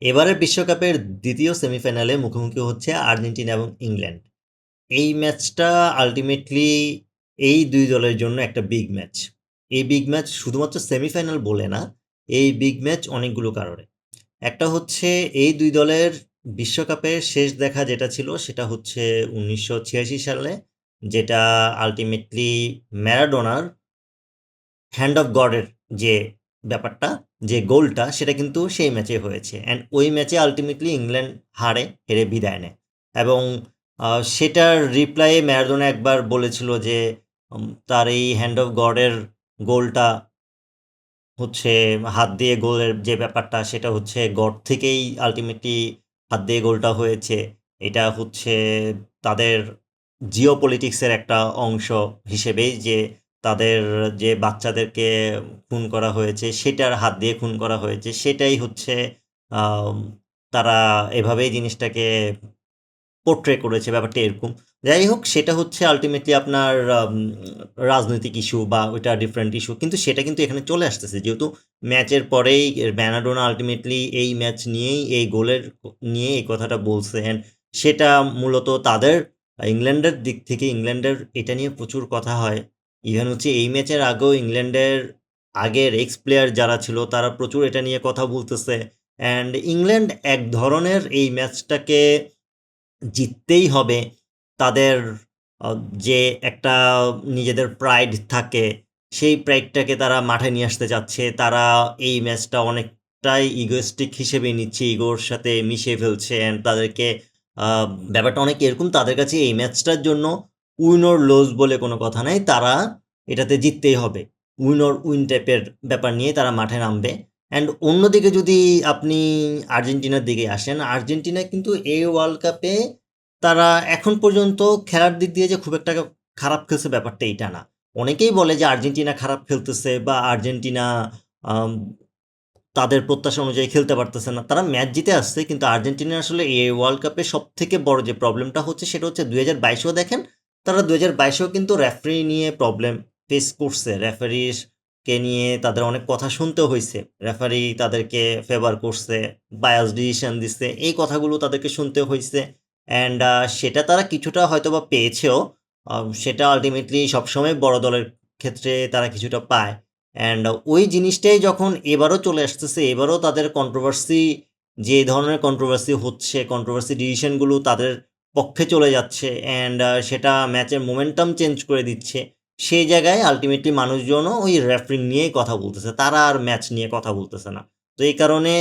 এবারের বিশ্বকাপের দ্বিতীয় সেমিফাইনালে মুখোমুখি হচ্ছে আর্জেন্টিনা এবং ইংল্যান্ড। এই ম্যাচটা আল্টিমেটলি এই দুই দলের জন্য একটা বিগ ম্যাচ। এই বিগ ম্যাচ শুধুমাত্র সেমিফাইনাল বলে না, এই বিগ ম্যাচ অনেকগুলো কারণে। একটা হচ্ছে এই দুই দলের বিশ্বকাপের শেষ দেখা যেটা ছিল সেটা হচ্ছে 1986 সালে, যেটা আলটিমেটলি ম্যারাডোনার হ্যান্ড অফ গডের যে ব্যাপারটা, যে গোলটা, সেটা কিন্তু সেই ম্যাচে হয়েছে। অ্যান্ড ওই ম্যাচে আলটিমেটলি ইংল্যান্ড হেরে বিদায় নেয়। এবং সেটার রিপ্লাইয়ে ম্যারাডোনা একবার বলেছিল যে তার এই হ্যান্ড অফ গডের গোলটা হচ্ছে হাত দিয়ে গোলের যে ব্যাপারটা, সেটা হচ্ছে গড থেকেই আলটিমেটলি হাত দিয়ে গোলটা হয়েছে। এটা হচ্ছে তাদের জিও পলিটিক্সের একটা অংশ হিসেবেই, যে তাদের যে বাচ্চাদেরকে খুন করা হয়েছে সেটার হাত দিয়ে খুন করা হয়েছে, সেটাই হচ্ছে আম, তারা এভাবেই জিনিসটাকে পোর্ট্রে করেছে, ব্যাপারটা এরকম। যাই হোক, সেটা হচ্ছে আলটিমেটলি আপনার রাজনৈতিক ইস্যু বা ওইটা ডিফারেন্ট ইস্যু, কিন্তু সেটা কিন্তু এখানে চলে আসতেছে যেহেতু ম্যাচের পরেই ম্যারাডোনা আলটিমেটলি এই ম্যাচ নিয়েই, এই গোলের নিয়ে এই কথাটা বলছে। অ্যান্ড সেটা মূলত তাদের ইংল্যান্ডের দিক থেকে, ইংল্যান্ডের এটা নিয়ে প্রচুর কথা হয়। ইভেন হচ্ছে এই ম্যাচের আগেও ইংল্যান্ডের আগের এক্স প্লেয়ার যারা ছিল তারা প্রচুর এটা নিয়ে কথা বলতেছে। অ্যান্ড ইংল্যান্ড এক ধরনের এই ম্যাচটাকে জিততেই হবে। তাদের আ যে একটা নিজেদের প্রাইড থাকে, সেই প্রাইডটাকে তারা মাঠে নিয়ে আসতে চাচ্ছে। তারা এই ম্যাচটা অনেকটাই ইগোইস্টিক হিসেবে নিচ্ছে, ইগোর সাথে মিশিয়ে ফেলছে। অ্যান্ড তাদেরকে আ ব্যাপারটা অনেক এরকম, তাদের কাছে এই ম্যাচটার জন্য উইন অর লুজ বলে কোনো কথা নাই। তারা এটাতে জিততেই হবে। উইন অর উইন টাইপের ব্যাপার নিয়ে তারা মাঠে নামবে। অ্যান্ড অন্যদিকে যদি আপনি আর্জেন্টিনার দিকে আসেন, আর্জেন্টিনা কিন্তু এই ওয়ার্ল্ড কাপে তারা এখন পর্যন্ত খেলার দিক দিয়ে যে খুব একটা খারাপ খেলছে ব্যাপারটা এইটা না। অনেকেই বলে যে আর্জেন্টিনা খারাপ খেলতেছে বা আর্জেন্টিনা আম, তাদের প্রত্যাশা অনুযায়ী খেলতে পারতেছে না। তারা ম্যাচ জিতে আসছে, কিন্তু আর্জেন্টিনা আসলে এই ওয়ার্ল্ড কাপে সব থেকে বড় যে প্রবলেমটা হচ্ছে সেটা হচ্ছে 2022-ও দেখেন, তারা 2022-ও কিন্তু রেফারি নিয়ে প্রবলেম ফেস করছে। রেফারিকে নিয়ে তাদের অনেক কথা শুনতে হয়েছে, রেফারি তাদেরকে ফেভার করছে, বায়াস ডিসিশন দিচ্ছে, এই কথাগুলো তাদেরকে শুনতে হয়েছে। অ্যান্ড সেটা তারা কিছুটা হয়তো বা পেয়েছেও। সেটা আলটিমেটলি সবসময় বড় দলের ক্ষেত্রে তারা কিছুটা পায়। অ্যান্ড ওই জিনিসটাই যখন এবারও চলে আসতেছে, এবারও তাদের কন্ট্রোভার্সি, যে ধরনের কন্ট্রোভার্সি হচ্ছে, কন্ট্রোভার্সি ডিসিশনগুলো তাদের পক্ষে চলে যাচ্ছে। অ্যান্ড সেটা ম্যাচের মোমেন্টাম চেঞ্জ করে দিচ্ছে। সেই জায়গায় আলটিমেটলি মানুষজনও ওই রেফারিং নিয়েই কথা বলতেছে, তারা আর ম্যাচ নিয়ে কথা বলতেছে না। তো এই কারণে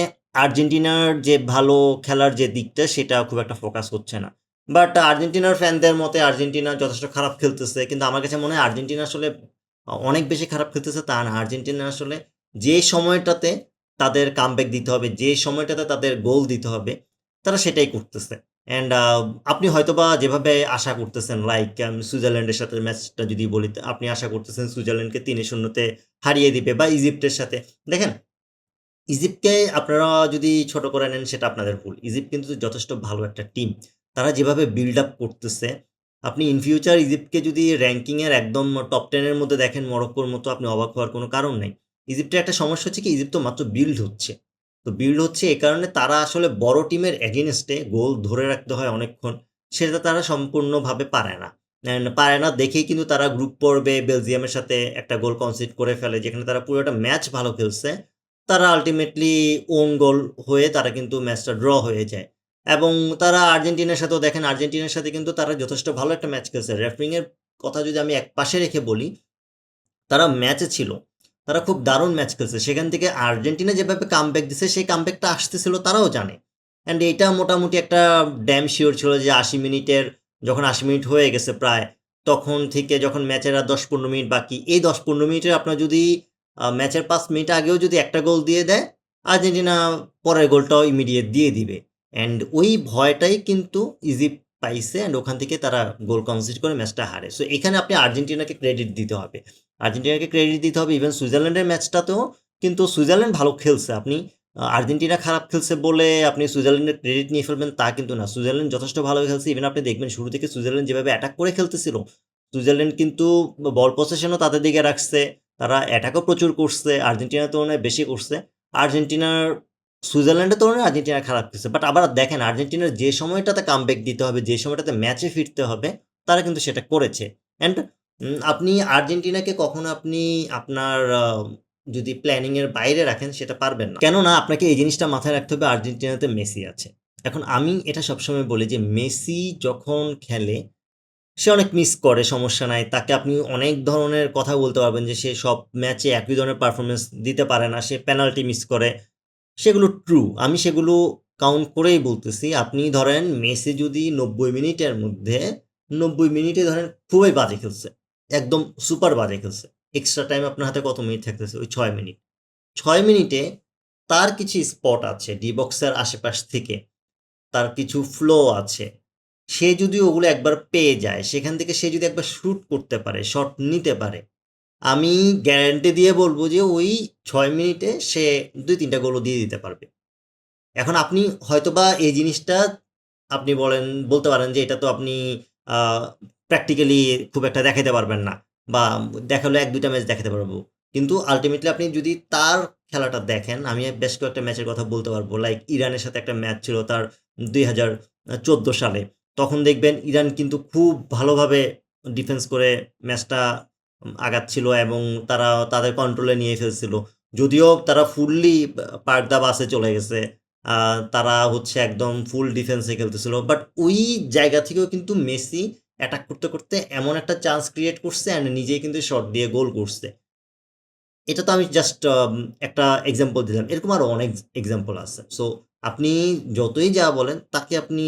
আর্জেন্টিনার যে ভালো খেলার যে দিকটা, সেটা খুব একটা ফোকাস হচ্ছে না। বাট আর্জেন্টিনার ফ্যানদের মতে আর্জেন্টিনা যথেষ্ট খারাপ খেলতেছে, কিন্তু আমার কাছে মনে হয় আর্জেন্টিনা আসলে অনেক বেশি খারাপ খেলতেছে তা না। আর্জেন্টিনা আসলে যে সময়টাতে তাদের কামব্যাক দিতে হবে, যে সময়টাতে তাদের গোল দিতে হবে, তারা সেটাই করতেছে। অ্যান্ড আপনি হয়তোবা যেভাবে আশা করতেছেন, লাইক সুইজারল্যান্ডের সাথে ম্যাচটা যদি বলি, আপনি আশা করতেছেন সুইজারল্যান্ডকে 3-0-তে হারিয়ে দিবে, বা ইজিপ্টের সাথে। দেখেন, ইজিপ্টকে আপনারা যদি ছোট করে নেন সেটা আপনাদের ভুল। ইজিপ্ট কিন্তু যথেষ্ট ভালো একটা টিম। তারা যেভাবে বিল্ড আপ করতেছে, আপনি ইন ফিউচার ইজিপ্টকে যদি র‍্যাংকিংয়ের একদম টপ 10 এর মধ্যে দেখেন মরক্কোর মতো, আপনি অবাক হওয়ার কোনো কারণ নেই। ইজিপ্টের একটা সমস্যা হচ্ছে কি, ইজিপ্ট তো মাত্র বিল্ড হচ্ছে। তো বিল্ড হচ্ছে এ কারণে তারা আসলে বড় টিমের এগেইনস্ট এ গোল ধরে রাখতে হয় অনেকক্ষণ। সেটা তারা সম্পূর্ণভাবে পারে না। পারে না দেখেই কিন্তু তারা গ্রুপ পর্বে বেলজিয়ামের সাথে একটা গোল কনসিড করে ফেলে, যেখানে তারা পুরোটা ম্যাচ ভালো খেলছে। তারা আল্টিমেটলি ওন গোল হয়ে তারা কিন্তু ম্যাচটা ড্র হয়ে যায়। এবং তারা আর্জেন্টিনার সাথেও দেখেন, আর্জেন্টিনার সাথে কিন্তু তারা যথেষ্ট ভালো একটা ম্যাচ খেলছে। রেফারিং এর কথা যদি আমি একপাশে রেখে বলি, তারা ম্যাচে ছিল। তারা খুব দারুণ ম্যাচ খেলছে। সেখান থেকে আর্জেন্টিনা যেভাবে কামব্যাক দিছে, সেই কামব্যাকটা আসতেছিল তারাও জানে। অ্যান্ড এইটা মোটামুটি একটা ড্যাম শিওর ছিল যে ৮০ মিনিটের, যখন ৮০ মিনিট হয়ে গেছে প্রায়, তখন থেকে যখন ম্যাচের আর ১০-১৫ মিনিট বাকি, এই ১০-১৫ মিনিটে আপনার যদি ম্যাচের ৫ মিনিট আগেও যদি একটা গোল দিয়ে দেয়, আর্জেন্টিনা পরের গোলটাও ইমিডিয়েট দিয়ে দিবে। অ্যান্ড ওই ভয়টাই কিন্তু ইজিপ্ট পাইছে, অ্যান্ড ওখান থেকে তারা গোল কনসিড করে ম্যাচটা হারে। সো এখানে আপনি আর্জেন্টিনাকে ক্রেডিট দিতে হবে। আর্জেন্টিনাকে ক্রেডিট দিতে হবে। ইভেন সুইজারল্যান্ডের ম্যাচটাতেও কিন্তু সুইজারল্যান্ড ভালো খেলছে। আপনি আর্জেন্টিনা খারাপ খেলছে বলে আপনি সুইজারল্যান্ডের ক্রেডিট নিয়ে ফেলবেন তা কিন্তু না। সুইজারল্যান্ড যথেষ্ট ভালো খেলছে। ইভেন আপনি দেখবেন শুরু থেকে সুইজারল্যান্ড যেভাবে অ্যাটাক করে খেলতেছিল, সুইজারল্যান্ড কিন্তু বল পসেশনও তাদের দিকে রাখছে। তারা অ্যাটাকও প্রচুর করছে। আর্জেন্টিনার তুলনায় বেশি করছে। আর্জেন্টিনার সুইজারল্যান্ডের তুলনায় আর্জেন্টিনা খারাপ খেলছে, বাট আবার দেখেন আর্জেন্টিনার যে সময়টাতে কামব্যাক দিতে হবে, যে সময়টাতে ম্যাচে ফিরতে হবে, তারা কিন্তু সেটা করেছে। অ্যান্ড আপনি আর্জেন্টিনাকে কখনো আপনি আপনার যদি প্ল্যানিংয়ের বাইরে রাখেন সেটা পারবেন না। কেননা আপনাকে এই জিনিসটা মাথায় রাখতে হবে, আর্জেন্টিনাতে মেসি আছে। এখন আমি এটা সবসময় বলি যে মেসি যখন খেলে সে অনেক মিস করে, সমস্যা নাই। তাকে আপনি অনেক ধরনের কথা বলতে পারবেন যে সে সব ম্যাচে একই ধরনের পারফরমেন্স দিতে পারে না, সে পেনাল্টি মিস করে, সেগুলো ট্রু। আমি সেগুলো কাউন্ট করেই বলতেছি। আপনি ধরেন মেসি যদি ৯০ মিনিটের মধ্যে ৯০ মিনিটে ধরেন খুবই বাজে খেলছে, একদম সুপার বাজে খেলছে। এক্সট্রা টাইম আপনার হাতে কত মিনিট থাকতেছে? ওই ৬ মিনিট। ৬ মিনিটে তার কিছু স্পট আছে ডি বক্সের আশেপাশ থেকে, তার কিছু ফ্লো আছে। সে যদি ওগুলো একবার পেয়ে যায়, সেখান থেকে সে যদি একবার শুট করতে পারে, শট নিতে পারে, আমি গ্যারান্টি দিয়ে বলবো যে ওই ৬ মিনিটে সে ২-৩টা গোলও দিয়ে দিতে পারবে। এখন আপনি হয়তোবা এই জিনিসটা আপনি বলতে পারেন যে এটা তো আপনি প্র্যাকটিক্যালি খুব একটা দেখাতে পারবেন না, বা দেখালে ১-২টা ম্যাচ দেখাতে পারবো। কিন্তু আল্টিমেটলি আপনি যদি তার খেলাটা দেখেন, আমি বেশ কয়েকটা ম্যাচের কথা বলতে পারবো। লাইক ইরানের সাথে একটা ম্যাচ ছিল তার ২০১৪ সালে। তখন দেখবেন ইরান কিন্তু খুব ভালোভাবে ডিফেন্স করে ম্যাচটা আগাচ্ছিল এবং তারা তাদের কন্ট্রোলে নিয়ে ফেলছিল। যদিও তারা ফুললি পার্ক দ্য বাসে চলে গেছে। তারা হচ্ছে একদম ফুল ডিফেন্সে খেলতেছিল। বাট ওই জায়গা থেকেও কিন্তু মেসি অ্যাটাক করতে, করতে এমন একটা চান্স ক্রিয়েট করছে অ্যান্ড নিজেই কিন্তু শট দিয়ে গোল করছে। এটা তো আমি জাস্ট একটা এক্সাম্পল দিলাম। এরকম আরো অনেক এক্সাম্পল আছে। সো আপনি যতই যা বলেন তাকে আপনি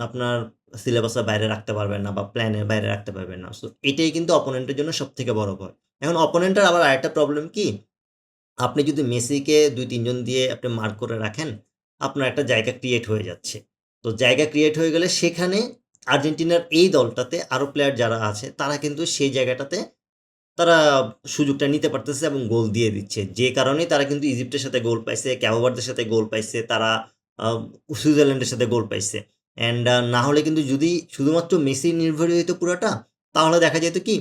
আপনার সিলেবাসের বাইরে রাখতে পারবেন না বা প্ল্যানের বাইরে রাখতে পারবেন না। সো এটাই কিন্তু অপোনেন্টের জন্য সবথেকে বড় ভয়। এখন অপোনেন্টের আবার আরেকটা প্রবলেম কি? আপনি যদি মেসিকে ২-৩ জন দিয়ে আপনি মার্ক করে রাখেন, আপনার একটা জায়গা ক্রিয়েট হয়ে যাচ্ছে। তো জায়গা ক্রিয়েট হয়ে গেলে সেখানে আর্জেন্টিনার এই দলটাতে আরো প্লেয়ার যারা আছে তারা কিন্তু সেই জায়গাটাতে তারা সুযোগটা নিতে পারতেছে এবং গোল দিয়ে দিচ্ছে। যে কারণেই তারা কিন্তু ইজিপ্টের সাথে গোল পাইছে, ক্যাবো ভার্দের সাথে গোল পাইছে, তারা আ সুইজারল্যান্ডের সাথে গোল পাইছে। অ্যান্ড না হলে কিন্তু যদি শুধুমাত্র মেসি নির্ভরই হইতো পুরাটা, তাহলে দেখা যেত কি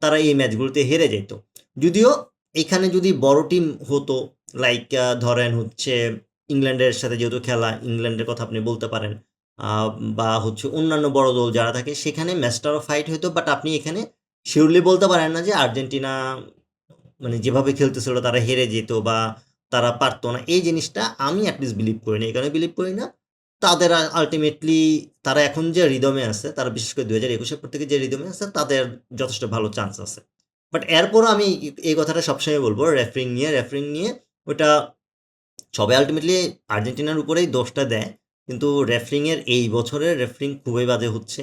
তারা এই ম্যাচগুলোতে হেরে যেত। যদিও এখানে যদি বড় টিম হতো, লাইক ধরেন হচ্ছে ইংল্যান্ডের সাথে যেহেতু খেলা, ইংল্যান্ডের কথা আপনি বলতে পারেন। আ বা হচ্ছে অন্যান্য বড় দল যারা থাকে সেখানে ম্যাচটা আরো ফাইট হইতো। বাট আপনি এখানে শিওরলি বলতে পারেন না যে আর্জেন্টিনা মানে যেভাবে খেলতেছিল তারা হেরে যেত বা তারা পারতো না। এই জিনিসটা আমি এটলিস্ট বিলিভ করি না। এই কারণে বিলিভ করি না, তাদের আল্টিমেটলি তারা এখন যে রিদমে আছে, তারা বিশেষ করে ২০২১ এর পর থেকে যে রিদমে আছে, তাদের যথেষ্ট ভালো চান্স আছে। বাট এরপরও আমি এই কথাটা সবসময় বলব রেফারিং নিয়ে ওটা সবাই আল্টিমেটলি আর্জেন্টিনার উপরেই দোষটা দেয়। কিন্তু রেফারিংয়ের এই বছরের রেফারিং খুবই বাজে হচ্ছে।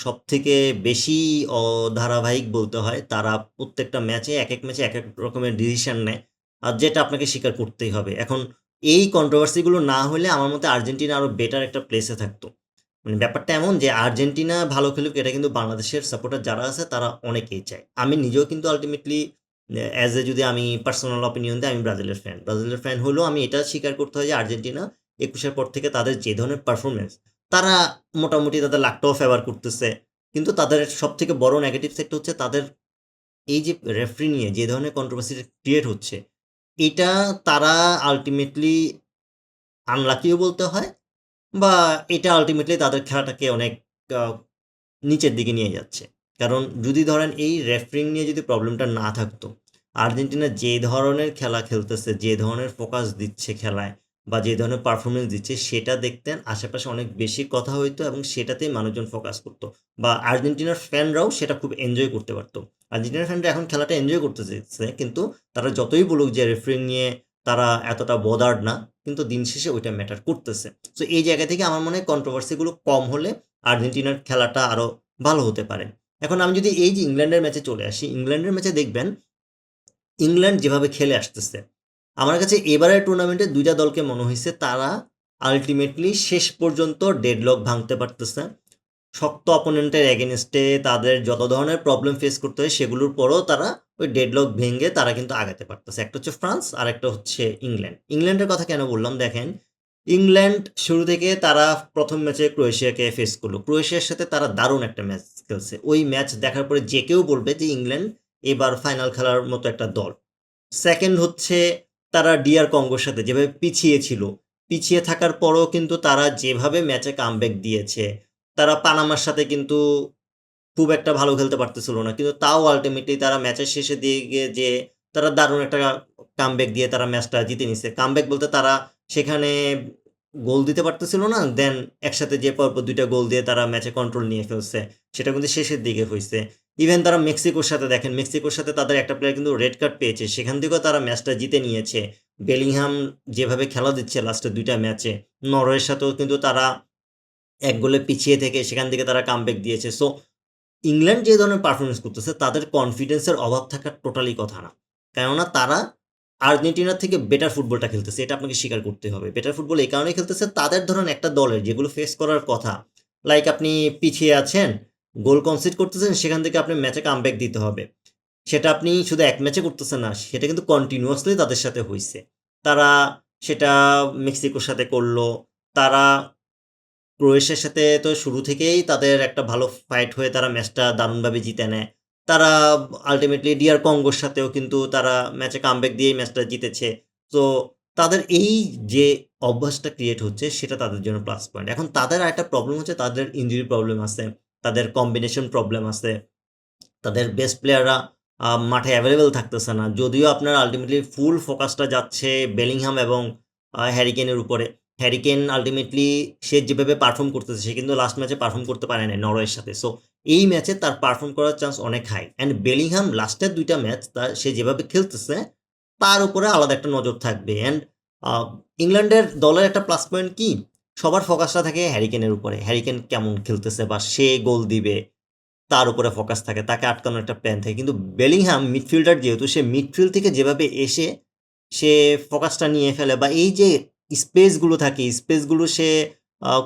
সবথেকে বেশি অধারাবাহিক বলতে হয়। তারা প্রত্যেকটা ম্যাচে একেক ম্যাচে একেক রকমের ডিসিশন নেয়। আর যেটা আপনাকে স্বীকার করতেই হবে। এখন এই কন্ট্রোভার্সি গুলো না হলে আমার মতে আর্জেন্টিনা আরো বেটার একটা প্লেসে থাকতো। মানে ব্যাপারটা এমন যে আর্জেন্টিনা ভালো খেলুক এটা কিন্তু বাংলাদেশের সাপোর্টার যারা আছে তারা অনেকেই চায়। আমি নিজেও কিন্তু আল্টিমেটলি অ্যাজ এ যদি আমি পার্সোনাল অপিনিয়ন দিই, আমি ব্রাজিলের ফ্যান। ব্রাজিলের ফ্যান হলেও আমি এটা স্বীকার করতে হয় যে আর্জেন্টিনা ২১ এর পর থেকে তাদের যে ধরনের পারফরম্যান্স, তারা মোটামুটি তাদের লাকটাও ফেভার করতেছে। কিন্তু তাদের সবথেকে বড় নেগেটিভ সাইডটা হচ্ছে তাদের এই যে রেফারি নিয়ে যে ধরনের কন্ট্রোভার্সি ক্রিয়েট হচ্ছে, এটা তারা আল্টিমেটলি আনলাকিও বলতে হয়, বা এটা আল্টিমেটলি তাদের খেলাটাকে অনেক আ নিচের দিকে নিয়ে যাচ্ছে। কারণ যদি ধরেন এই রেফারিং নিয়ে যদি প্রবলেমটা না থাকতো, আর্জেন্টিনা যে ধরনের খেলা খেলতেছে, যে ধরনের ফোকাস দিচ্ছে খেলায় বা যে ধরনের পারফরম্যান্স দিচ্ছে সেটা দেখতেন আশেপাশে অনেক বেশি কথা হইতো এবং সেটাতেই মানুষজন ফোকাস করতো। বা আর্জেন্টিনার ফ্যানরাও সেটা খুব এনজয় করতে পারতো। আর্জেন্টিনার ফ্যানরা এখন খেলাটা এনজয় করতেছে, কিন্তু তারা যতই বলুক যে রেফারিং নিয়ে তারা এতটা বদার্ড না, কিন্তু দিন শেষে ওইটা ম্যাটার করতেছে। সো এই জায়গা থেকে আমার মনে হয় কন্ট্রোভার্সি গুলো কম হলে আর্জেন্টিনার খেলাটা আরো ভালো হতে পারে। এখন আমি যদি এই যে ইংল্যান্ডের ম্যাচে চলে আসি, ইংল্যান্ডের ম্যাচে দেখবেন ইংল্যান্ড যেভাবে খেলে আসতেছে, আমার কাছে এবারের টুর্নামেন্টে ২ টা দলকে মনে হইছে তারা আল্টিমেটলি শেষ পর্যন্ত ডেডলক ভাঙতে পারতেছে। শক্ত অপোনেন্টের এগেইনস্টে তাদের যত ধরনের প্রবলেম ফেস করতে হয় সেগুলোর পরেও তারা ওই ডেডলক ভেঙে তারা কিন্তু আগাতে পারতেছে। একটা হচ্ছে ফ্রান্স আর একটা হচ্ছে ইংল্যান্ড। ইংল্যান্ডের কথা কেন বললাম দেখেন, ইংল্যান্ড শুরু থেকে তারা ১ম ম্যাচে ক্রোয়েশিয়াকে ফেস করলো। ক্রোয়েশিয়ার সাথে তারা দারুণ একটা ম্যাচ খেলছে। ওই ম্যাচ দেখার পরে যে কেউ বলবে যে ইংল্যান্ড এবার ফাইনাল খেলার মতো একটা দল। সেকেন্ড হচ্ছে তারা ডিআর কঙ্গোর সাথে যেভাবে পিছিয়ে ছিল, পিছিয়ে থাকার পরও কিন্তু তারা যেভাবে ম্যাচে কামব্যাক দিয়েছে, তারা পানামার সাথে কিন্তু খুব একটা ভালো খেলতে পারতেছিল না, কিন্তু তাও আলটিমেটলি তারা ম্যাচের শেষের দিকে যে তারা দারুণ একটা কামব্যাক দিয়ে তারা ম্যাচটা জিতে নিছে। কামব্যাক বলতে তারা সেখানে গোল দিতে পারতেছিল না, দেন একসাথে যে পরপর ২টা গোল দিয়ে তারা ম্যাচে কন্ট্রোল নিয়ে ফেলছে। সেটা কিন্তু শেষের দিকে হইছে। ইভেন তারা মেক্সিকোর সাথে দেখেন, মেক্সিকোর সাথে তাদের একটা প্লেয়ার কিন্তু রেড কার্ড পেয়েছে, সেখান থেকেও তারা ম্যাচটা জিতে নিয়েছে। বেলিংহাম যেভাবে খেলা দিচ্ছে লাস্টের ২টা ম্যাচে, নরওয়ের সাথেও কিন্তু তারা ১ গোলে পিছিয়ে থেকে সেখান থেকে তারা কামব্যাক দিয়েছে। সো ইংল্যান্ড যে ধরনের পারফরমেন্স করতেছে তাদের কনফিডেন্সের অভাব থাকার টোটালি কথা না। কেননা তারা আর্জেন্টিনার থেকে বেটার ফুটবলটা খেলতেছে, এটা আপনাকে স্বীকার করতে হবে। বেটার ফুটবল এই কারণেই খেলতেছে, তাদের ধরুন একটা দলের যেগুলো ফেস করার কথা, লাইক আপনি পিছিয়ে আছেন, গোল কনসিড করতেছেন, সেখান থেকে আপনি ম্যাচে কামব্যাক দিতে হবে। সেটা আপনি শুধু এক ম্যাচে করতেছেন না, সেটা কিন্তু কন্টিনিউয়াসলি তাদের সাথে হইছে। তারা সেটা মেক্সিকোর সাথে করলো, তারা ক্রোয়েশিয়ার সাথে তো শুরু থেকেই তাদের একটা ভালো ফাইট হয়ে তারা ম্যাচটা দারুণভাবে জিতে নেয়। তারা আল্টিমেটলি ডিআর কঙ্গোর সাথেও কিন্তু তারা ম্যাচে কামব্যাক দিয়েই ম্যাচটা জিতেছে। তো তাদের এই যে অভ্যাসটা ক্রিয়েট হচ্ছে সেটা তাদের জন্য প্লাস পয়েন্ট। এখন তাদের আরেকটা প্রবলেম হচ্ছে তাদের ইনজুরি প্রবলেম আছে, তাদের কম্বিনেশন প্রবলেম আছে, তাদের বেস্ট প্লেয়াররা মাঠে অ্যাভেলেবল থাকতেছে না। যদিও আপনার আল্টিমেটলি ফুল ফোকাসটা যাচ্ছে বেলিংহাম এবং হ্যারি কেনের উপরে। হ্যারি কেন আল্টিমেটলি সে যেভাবে পারফর্ম করতেছে, সে কিন্তু লাস্ট ম্যাচে পারফর্ম করতে পারে নাই নরওয়ের সাথে। সো এই ম্যাচে তার পারফর্ম করার চান্স অনেক হাই। অ্যান্ড বেলিংহাম লাস্টের ২টা ম্যাচ সে যেভাবে খেলতেছে তার উপরে আলাদা একটা নজর থাকবে। অ্যান্ড ইংল্যান্ডের দলের একটা প্লাস পয়েন্ট কি, সবার ফোকাসটা থাকে হ্যারি কেনের উপরে। হ্যারি কেন কেমন খেলতেছে বা সে গোল দিবে, তার উপরে ফোকাস থাকে, তাকে আটকানোর একটা প্ল্যান থাকে। কিন্তু বেলিংহাম মিডফিল্ডার, যেহেতু সে মিডফিল্ড থেকে যেভাবে এসে সে ফোকাসটা নিয়ে ফেলে, বা এই যে স্পেসগুলো থাকে, স্পেসগুলো সে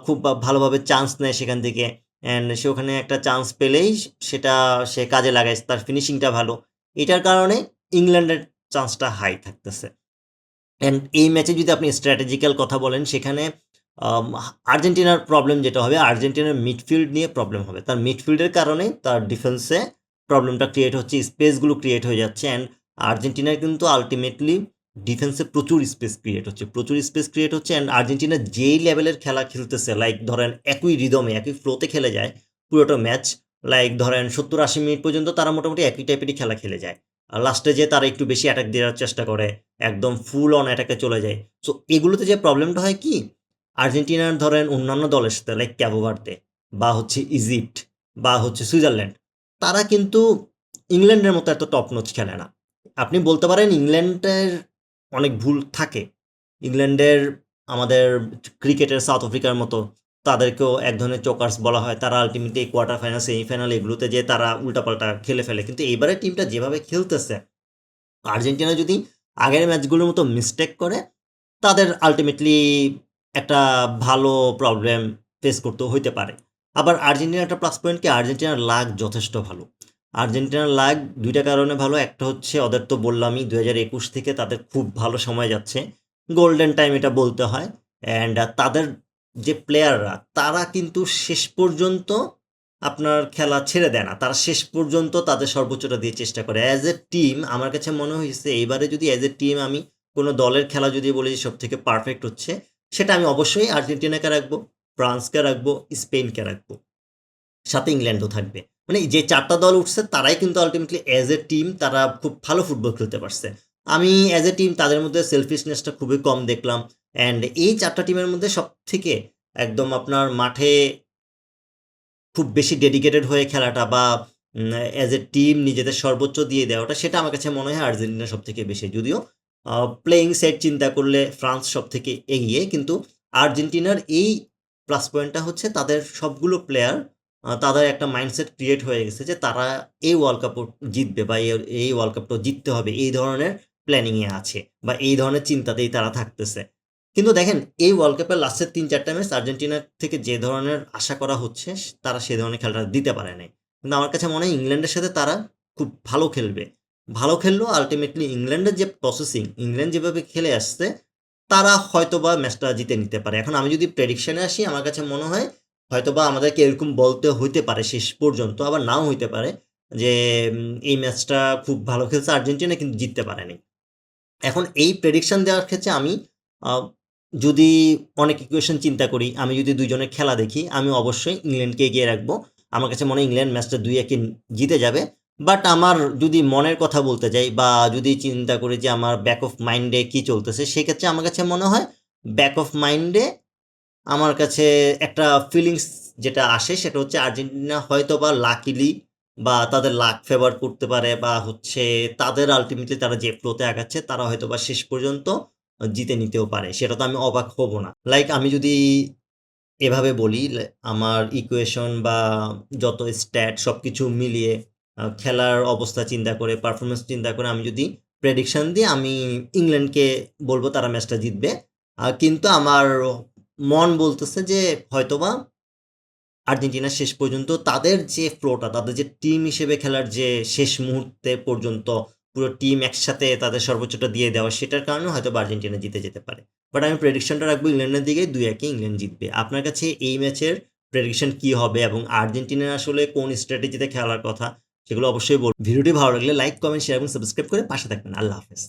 খুব ভালোভাবে চান্স নেয় সেখান থেকে। অ্যান্ড সে ওখানে একটা চান্স পেলেই সেটা সে কাজে লাগায়, তার ফিনিশিংটা ভালো। এটার কারণে ইংল্যান্ডের চান্সটা হাই থাকতেছে। অ্যান্ড এই ম্যাচে যদি আপনি স্ট্র্যাটেজিক্যাল কথা বলেন, সেখানে আর্জেন্টিনার প্রবলেম যেটা হবে, আর্জেন্টিনার মিডফিল্ড নিয়ে প্রবলেম হবে। তার মিডফিল্ডের কারণে তার ডিফেন্সে প্রবলেমটা ক্রিয়েট হচ্ছে, স্পেসগুলো ক্রিয়েট হয়ে যাচ্ছে। অ্যান্ড আর্জেন্টিনার কিন্তু আলটিমেটলি ডিফেন্সে প্রচুর স্পেস ক্রিয়েট হচ্ছে, প্রচুর স্পেস ক্রিয়েট হচ্ছে। অ্যান্ড আর্জেন্টিনা যেই লেভেলের খেলা খেলতেছে, লাইক ধরেন একই রিদমে একই ফ্লোতে খেলে যায় পুরোটা ম্যাচ, লাইক ধরেন ৭০-৮০ মিনিট পর্যন্ত তারা মোটামুটি একই টাইপেরই খেলা খেলে যায়। আর লাস্টে যে তারা একটু বেশি অ্যাটাক দেওয়ার চেষ্টা করে, একদম ফুল অন অ্যাটাকে চলে যায়। সো এগুলোতে যে প্রবলেমটা হয় কি, আর্জেন্টিনার ধরেন অন্যান্য দলের সাথে লাইক ক্যাবো ভার্দে বা হচ্ছে ইজিপ্ট বা হচ্ছে সুইজারল্যান্ড, তারা কিন্তু ইংল্যান্ডের মতো এত টপ নচ খেলে না। আপনি বলতে পারেন ইংল্যান্ডের অনেক ভুল থাকে, ইংল্যান্ডের আমাদের ক্রিকেটের সাউথ আফ্রিকার মতো তাদেরকেও এক ধরনের চোকার্স বলা হয়। তারা আলটিমেটলি কোয়ার্টার ফাইনাল, সেমিফাইনাল এগুলোতে যে তারা উল্টাপাল্টা খেলে ফেলে। কিন্তু এইবারের টিমটা যেভাবে খেলতেছে, আর্জেন্টিনা যদি আগের ম্যাচগুলোর মতো মিস্টেক করে, তাদের আল্টিমেটলি একটা ভালো প্রবলেম ফেস করতে হইতে পারে। আবার আর্জেন্টিনার একটা প্লাস পয়েন্ট কি, আর্জেন্টিনার লাক যথেষ্ট ভালো। আর্জেন্টিনার লাক ২টা কারণে ভালো। একটা হচ্ছে ওদের তো বললামই ২০২১ থেকে তাদের খুব ভালো সময় যাচ্ছে, গোল্ডেন টাইম এটা বলতে হয়। অ্যান্ড তাদের যে প্লেয়াররা তারা কিন্তু শেষ পর্যন্ত আপনার খেলা ছেড়ে দেয় না, তারা শেষ পর্যন্ত তাদের সর্বোচ্চটা দিয়ে চেষ্টা করে। অ্যাজ এ টিম আমার কাছে মনে হয়েছে এইবারে যদি অ্যাজ এ টিম আমি কোনো দলের খেলা যদি বলি যে সব থেকে পারফেক্ট হচ্ছে, সেটা আমি অবশ্যই আর্জেন্টিনাকে রাখবো, ফ্রান্সকে রাখবো, স্পেনকে রাখবো, সাথে ইংল্যান্ডও থাকবে। মানে যে ৪টা দল উঠছে তারাই কিন্তু আলটিমেটলি অ্যাজ এ টিম তারা খুব ভালো ফুটবল খেলতে পারছে। আমি অ্যাজ এ টিম তাদের মধ্যে সেলফিশনেসটা খুবই কম দেখলাম। অ্যান্ড এই ৪টা টিমের মধ্যে সব থেকে একদম আপনার মাঠে খুব বেশি ডেডিকেটেড হয়ে খেলাটা বা অ্যাজ এ টিম নিজেদের সর্বোচ্চ দিয়ে দেওয়াটা, সেটা আমার কাছে মনে হয় আর্জেন্টিনা সব থেকে বেশি। যদিও প্লেয়িং সেট চিন্তা করলে ফ্রান্স সব থেকে এগিয়ে, কিন্তু আর্জেন্টিনার এই প্লাস পয়েন্টটা হচ্ছে তাদের সবগুলো প্লেয়ার, তাদের একটা মাইন্ডসেট ক্রিয়েট হয়ে গেছে যে তারা এই ওয়ার্ল্ড কাপও জিতবে বা এই ওয়ার্ল্ড কাপটাও জিততে হবে, এই ধরনের প্ল্যানিংয়ে আছে বা এই ধরনের চিন্তাতেই তারা থাকতেছে। কিন্তু দেখেন এই ওয়ার্ল্ড কাপের লাস্টের ৩-৪টা ম্যাচ আর্জেন্টিনার থেকে যে ধরনের আশা করা হচ্ছে, তারা সে ধরনের খেলাটা দিতে পারে নাই। কিন্তু আমার কাছে মনে হয় ইংল্যান্ডের সাথে তারা খুব ভালো খেলবে। ভালো খেললেও আল্টিমেটলি ইংল্যান্ডের যে প্রসেসিং, ইংল্যান্ড যেভাবে খেলে আসছে, তারা হয়তোবা ম্যাচটা জিতে নিতে পারে। এখন আমি যদি প্রেডিকশনে আসি, আমার কাছে মনে হয় হয়তোবা আমাদেরকে এরকম বলতে হইতে পারে শেষ পর্যন্ত, আবার নাও হইতে পারে যে এই ম্যাচটা খুব ভালো খেলছে আর্জেন্টিনা কিন্তু জিততে পারেনি। এখন এই প্রেডিকশন দেওয়ার ক্ষেত্রে আমি যদি অনেক ইকুয়েশন চিন্তা করি, আমি যদি দুইজনের খেলা দেখি, আমি অবশ্যই ইংল্যান্ডকে এগিয়ে রাখবো। আমার কাছে মনে হয় ইংল্যান্ড ম্যাচটা 2-1 জিতে যাবে। বাট আমার যদি মনের কথা বলতে যাই বা যদি চিন্তা করি যে আমার ব্যাক অফ মাইন্ডে কী চলতেছে, সেক্ষেত্রে আমার কাছে মনে হয় ব্যাক অফ মাইন্ডে আমার কাছে একটা ফিলিংস যেটা আসে সেটা হচ্ছে আর্জেন্টিনা হয়তো বা লাকিলি বা তাদের লাক ফেভার করতে পারে বা হচ্ছে তাদের আলটিমেটলি তারা যে ফ্লোতে আগাচ্ছে তারা হয়তো বা শেষ পর্যন্ত জিতে নিতেও পারে। সেটা তো আমি অবাক হব না। লাইক আমি যদি এভাবে বলি আমার ইকুয়েশন বা যত স্ট্যাট সবকিছু মিলিয়ে খেলার অবস্থা চিন্তা করে, পারফরম্যান্স চিন্তা করে আমি যদি প্রেডিকশন দিই, আমি ইংল্যান্ডকে বলব তারা ম্যাচটা জিতবে। কিন্তু আমার মন বলতেছে যে হয়তোবা আর্জেন্টিনা শেষ পর্যন্ত তাদের যে ফ্লোটা, তাদের যে টিম হিসেবে খেলার যে শেষ মুহূর্তে পর্যন্ত পুরো টিম একসাথে তাদের সর্বোচ্চটা দিয়ে দেওয়া, সেটার কারণে হয়তোবা আর্জেন্টিনা জিতে যেতে পারে। বাট আমি প্রেডিকশনটা রাখবো ইংল্যান্ডের দিকে, 2-1 ইংল্যান্ড জিতবে। আপনার কাছে এই ম্যাচের প্রেডিকশন কি হবে এবং আর্জেন্টিনার আসলে কোন স্ট্র্যাটেজিতে খেলার কথা, সেগুলো অবশ্যই বলুন। ভিডিওটি ভালো লাগলে লাইক, কমেন্ট, শেয়ার এবং সাবস্ক্রাইব করে পাশে থাকবেন। আল্লাহ হাফেজ।